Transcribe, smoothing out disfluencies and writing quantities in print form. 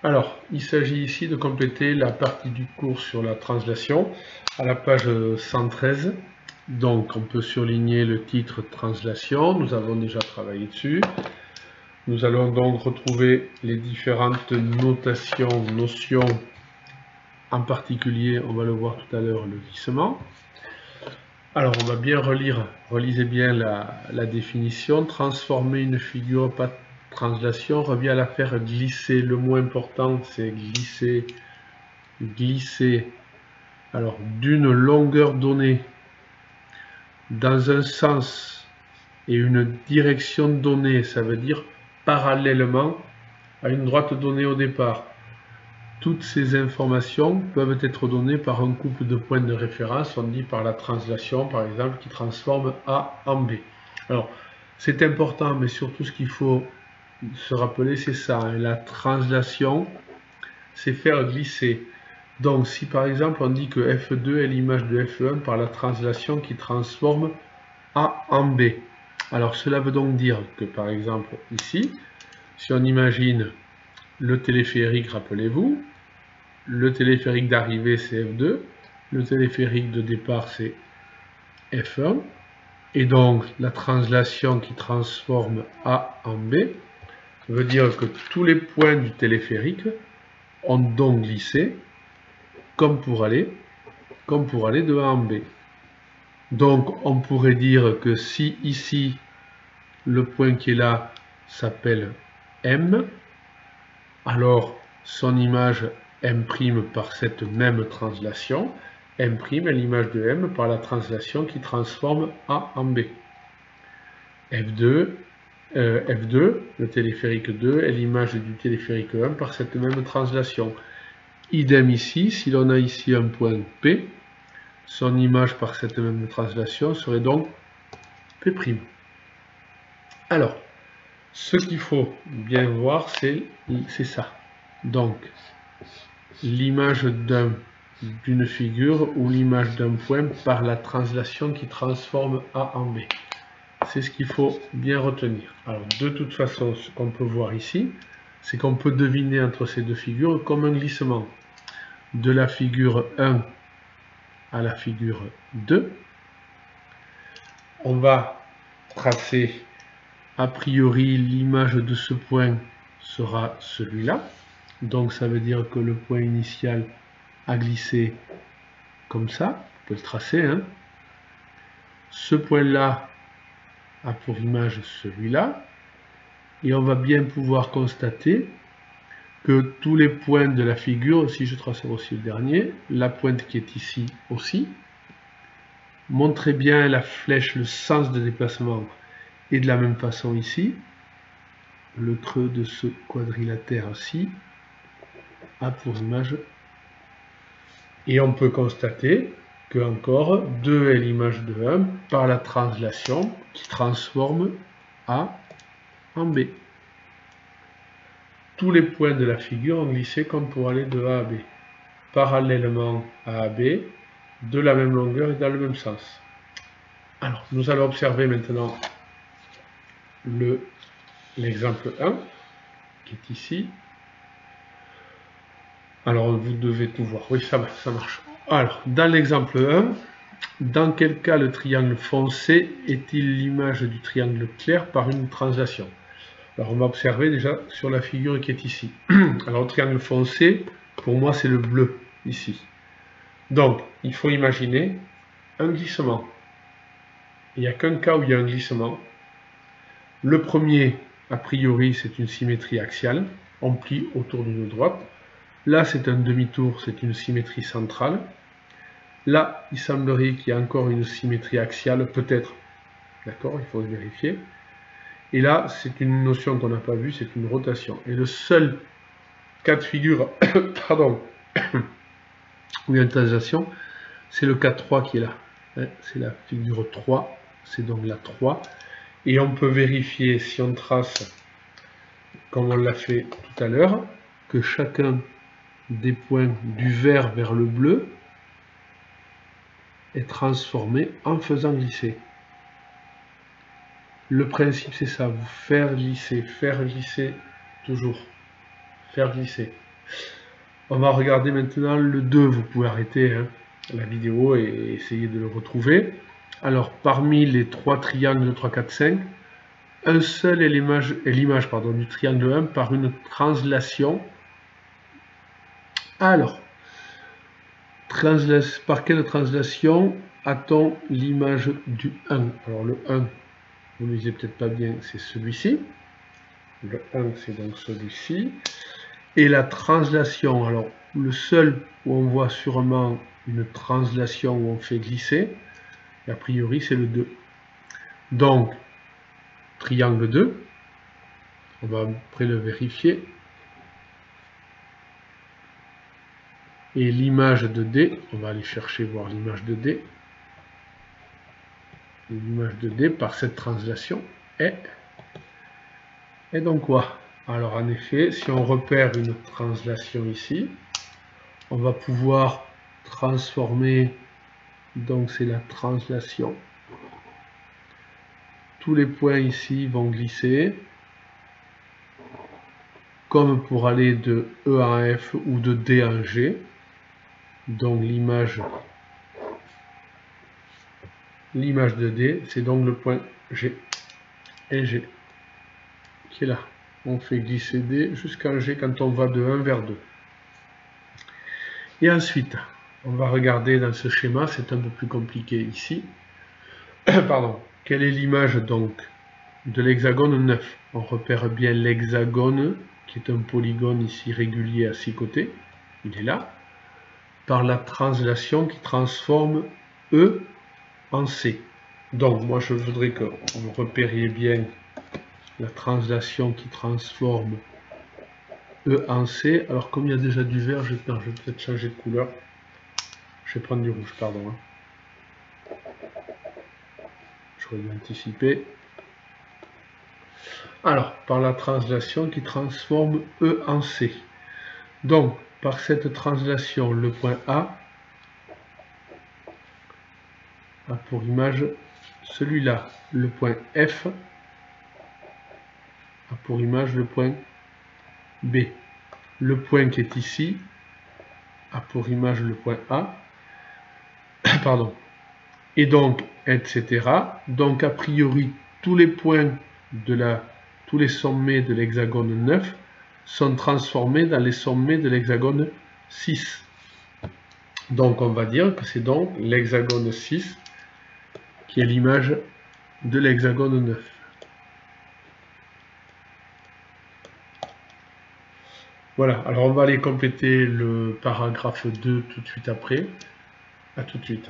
Alors, il s'agit ici de compléter la partie du cours sur la translation à la page 113. Donc, on peut surligner le titre translation. Nous avons déjà travaillé dessus. Nous allons donc retrouver les différentes notions. En particulier, on va le voir tout à l'heure, le glissement. Alors, on va bien relisez bien la définition. Transformer une figure par translation revient à la faire glisser. Le mot important, c'est glisser. Alors, d'une longueur donnée, dans un sens et une direction donnée, ça veut dire parallèlement à une droite donnée au départ. Toutes ces informations peuvent être données par un couple de points de référence, on dit par la translation par exemple, qui transforme A en B. Alors, c'est important, mais surtout ce qu'il faut se rappeler, c'est ça, hein, la translation, c'est faire glisser. Donc, si par exemple on dit que F2 est l'image de F1 par la translation qui transforme A en B. Alors, cela veut donc dire que par exemple ici, si on imagine le téléphérique, rappelez-vous, le téléphérique d'arrivée c'est F2, le téléphérique de départ c'est F1, et donc la translation qui transforme A en B veut dire que tous les points du téléphérique ont donc glissé comme pour aller de A en B. Donc on pourrait dire que si ici le point qui est là s'appelle M, alors son image M' par cette même translation, M' est l'image de M par la translation qui transforme A en B. F2, le téléphérique 2, est l'image du téléphérique 1 par cette même translation. Idem ici, si l'on a ici un point P, son image par cette même translation serait donc P'. Alors, ce qu'il faut bien voir, c'est ça. Donc, l'image d'une figure ou l'image d'un point par la translation qui transforme A en B. C'est ce qu'il faut bien retenir. Alors, de toute façon, ce qu'on peut voir ici, c'est qu'on peut deviner entre ces deux figures comme un glissement. De la figure 1 à la figure 2, on va tracer a priori l'image de ce point sera celui-là. Donc ça veut dire que le point initial a glissé comme ça. On peut le tracer. Hein. Ce point-là a pour image celui-là. Et on va bien pouvoir constater que tous les points de la figure, si je trace aussi le dernier, la pointe qui est ici aussi, montrez bien la flèche, le sens de déplacement. Et de la même façon ici, le creux de ce quadrilatère-ci a pour image. Et on peut constater que encore 2 est l'image de 1 par la translation qui transforme A en B. Tous les points de la figure ont glissé comme pour aller de A à B, parallèlement à AB, de la même longueur et dans le même sens. Alors, nous allons observer maintenant l'exemple 1, qui est ici. Alors, vous devez tout voir. Oui, ça marche. Alors, dans l'exemple 1, dans quel cas le triangle foncé est-il l'image du triangle clair par une translation? Alors, on va observer déjà sur la figure qui est ici. Alors, le triangle foncé, pour moi, c'est le bleu, ici. Donc, il faut imaginer un glissement. Il n'y a qu'un cas où il y a un glissement. Le premier, a priori, c'est une symétrie axiale. On plie autour d'une droite. Là, c'est un demi-tour, c'est une symétrie centrale. Là, il semblerait qu'il y ait encore une symétrie axiale, peut-être. D'accord, il faut vérifier. Et là, c'est une notion qu'on n'a pas vue, c'est une rotation. Et le seul cas de figure, pardon, où il y a une translation, c'est le cas 3 qui est là. C'est la figure 3, c'est donc la 3. Et on peut vérifier, si on trace, comme on l'a fait tout à l'heure, que chacun des points du vert vers le bleu est transformé en faisant glisser. Le principe c'est ça, vous faire glisser toujours, faire glisser. On va regarder maintenant le 2. Vous pouvez arrêter la vidéo et essayer de le retrouver. Alors, parmi les 3 triangles de 3, 4, 5, un seul est l'image du triangle 1 par une translation. Alors, par quelle translation a-t-on l'image du 1? Alors, le 1, vous ne lisez peut-être pas bien, c'est celui-ci. Le 1, c'est donc celui-ci. Et la translation, alors le seul où on voit sûrement une translation où on fait glisser, a priori c'est le 2. Donc, triangle 2, on va après le vérifier. Et l'image de D, on va aller chercher voir l'image de D. L'image de D par cette translation est donc quoi? Alors en effet, si on repère une translation ici, on va pouvoir transformer, donc c'est la translation. Tous les points ici vont glisser, comme pour aller de E en F ou de D en G. Donc l'image de D, c'est donc le point G et G qui est là. On fait glisser D jusqu'en G quand on va de 1 vers 2. Et ensuite, on va regarder dans ce schéma, c'est un peu plus compliqué ici. Pardon. Quelle est l'image donc de l'hexagone 9? On repère bien l'hexagone, qui est un polygone ici régulier à 6 côtés. Il est là. Par la translation qui transforme E en C. Donc, moi, je voudrais que vous repériez bien la translation qui transforme E en C. Alors, comme il y a déjà du vert, je vais peut-être changer de couleur. Je vais prendre du rouge, pardon. J'aurais dû anticiper. Alors, par la translation qui transforme E en C. Donc, par cette translation, le point A a pour image celui-là. Le point F a pour image le point B. Le point qui est ici a pour image le point A. Pardon. Et donc, etc. Donc, a priori, tous les points tous les sommets de l'hexagone 9 sont transformés dans les sommets de l'hexagone 6. Donc, on va dire que c'est donc l'hexagone 6 qui est l'image de l'hexagone 9. Voilà, alors on va aller compléter le paragraphe 2 tout de suite après. À tout de suite.